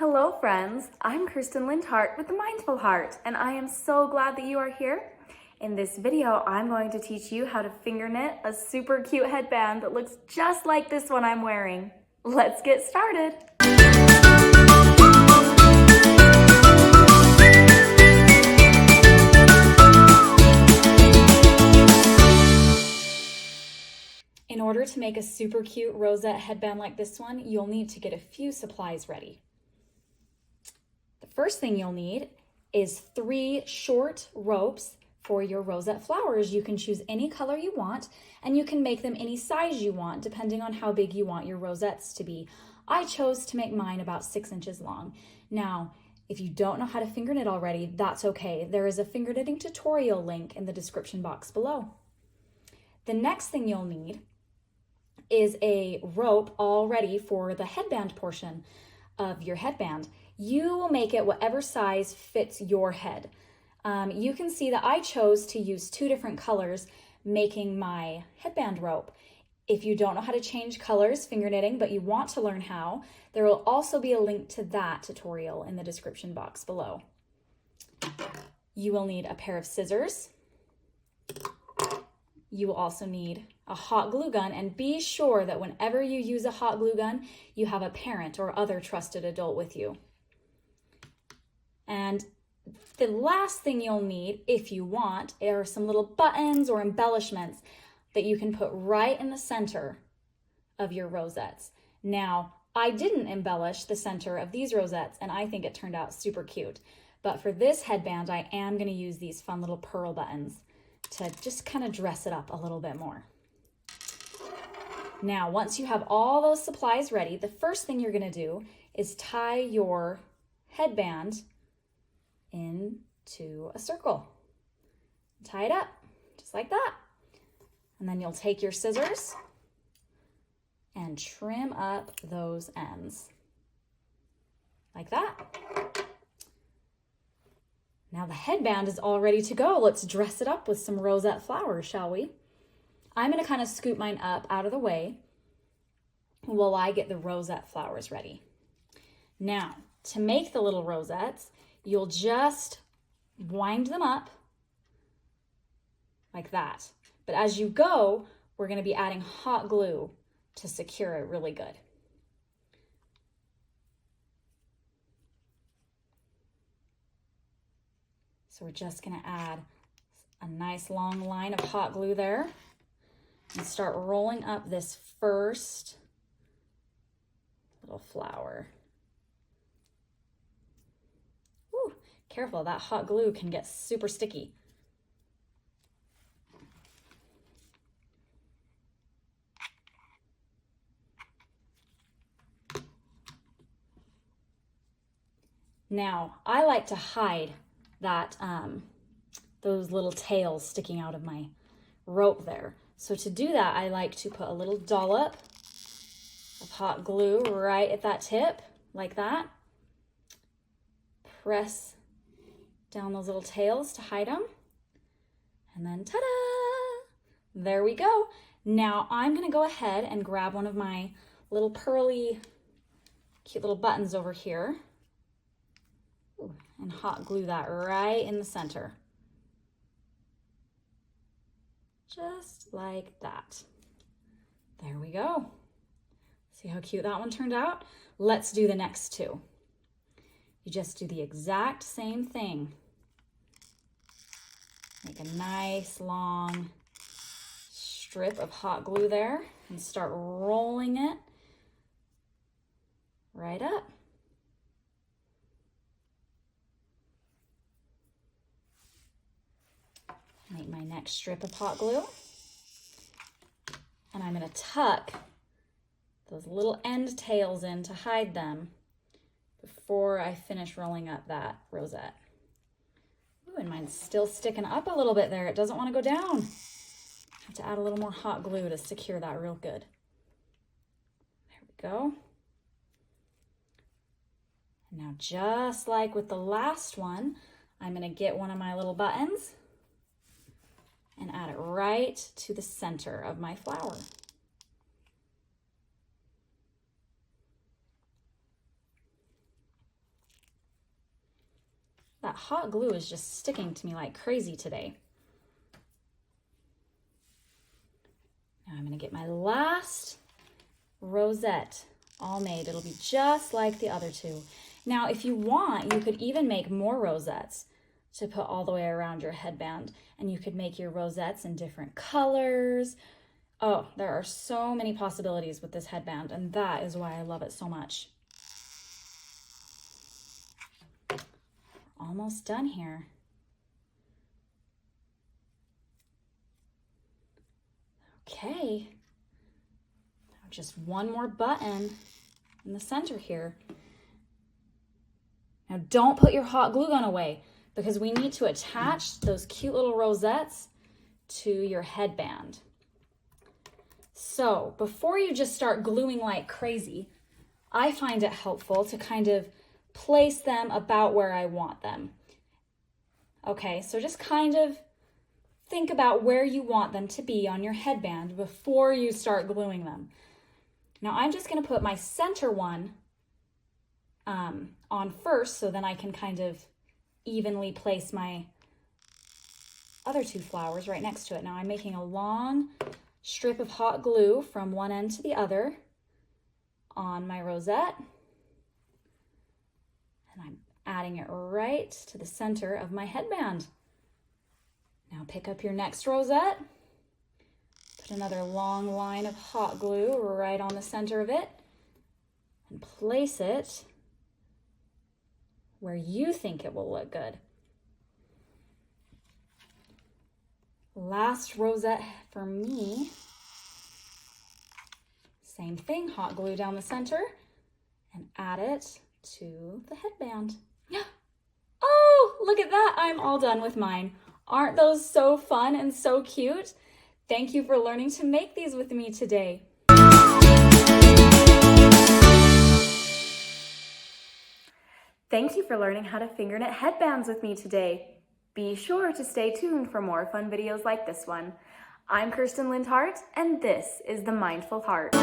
Hello friends, I'm Kirsten Lindhart with The Mindful Heart, and I am so glad that you are here. In this video, I'm going to teach you how to finger knit a super cute headband that looks just like this one I'm wearing. Let's get started. In order to make a super cute rosette headband like this one, you'll need to get a few supplies ready. The first thing you'll need is 3 short ropes for your rosette flowers. You can choose any color you want, and you can make them any size you want, depending on how big you want your rosettes to be. I chose to make mine about 6 inches long. Now, if you don't know how to finger knit already, that's okay. There is a finger knitting tutorial link in the description box below. The next thing you'll need is a rope all ready for the headband portion of your headband. You will make it whatever size fits your head. You can see that I chose to use 2 different colors making my headband rope. If you don't know how to change colors finger knitting, but you want to learn how, there will also be a link to that tutorial in the description box below. You will need a pair of scissors. You will also need a hot glue gun, and be sure that whenever you use a hot glue gun, you have a parent or other trusted adult with you. And the last thing you'll need, if you want, are some little buttons or embellishments that you can put right in the center of your rosettes. Now, I didn't embellish the center of these rosettes, and I think it turned out super cute. But for this headband, I am going to use these fun little pearl buttons to just kind of dress it up a little bit more. Now, once you have all those supplies ready, the first thing you're going to do is tie your headband into a circle. Tie it up, just like that. And then you'll take your scissors and trim up those ends, like that. Now the headband is all ready to go. Let's dress it up with some rosette flowers, shall we? I'm going to kind of scoop mine up out of the way while I get the rosette flowers ready. Now, to make the little rosettes, you'll just wind them up like that. But as you go, we're going to be adding hot glue to secure it really good. So we're just going to add a nice long line of hot glue there and start rolling up this first little flower. Woo, careful, that hot glue can get super sticky. Now, I like to hide that those little tails sticking out of my rope there. So to do that, I like to put a little dollop of hot glue right at that tip, like that. Press down those little tails to hide them. And then ta-da! There we go. Now I'm gonna go ahead and grab one of my little pearly, cute little buttons over here and hot glue that right in the center. Just like that. There we go. See how cute that one turned out? Let's do the next 2. You just do the exact same thing. Make a nice long strip of hot glue there and start rolling it right up. Make my next strip of hot glue. And I'm going to tuck those little end tails in to hide them before I finish rolling up that rosette. Ooh, and mine's still sticking up a little bit there. It doesn't want to go down. Have to add a little more hot glue to secure that real good. There we go. And now, just like with the last one, I'm going to get one of my little buttons and add it right to the center of my flower. That hot glue is just sticking to me like crazy today. Now I'm going to get my last rosette all made. It'll be just like the other two. Now, if you want, you could even make more rosettes to put all the way around your headband, and you could make your rosettes in different colors. Oh, there are so many possibilities with this headband, and that is why I love it so much. Almost done here. Okay, now just one more button in the center here. Now don't put your hot glue gun away, because we need to attach those cute little rosettes to your headband. So before you just start gluing like crazy, I find it helpful to kind of place them about where I want them. Okay, so just kind of think about where you want them to be on your headband before you start gluing them. Now I'm just going to put my center one on first, so then I can kind of evenly place my other two flowers right next to it. Now I'm making a long strip of hot glue from one end to the other on my rosette, and I'm adding it right to the center of my headband. Now pick up your next rosette, put another long line of hot glue right on the center of it, and place it where you think it will look good. Last rosette for me, same thing, hot glue down the center and add it to the headband. Oh, look at that, I'm all done with mine. Aren't those so fun and so cute? Thank you for learning to make these with me today. Thank you for learning how to finger knit headbands with me today. Be sure to stay tuned for more fun videos like this one. I'm Kirsten Lindhart, and this is The Mindful Heart.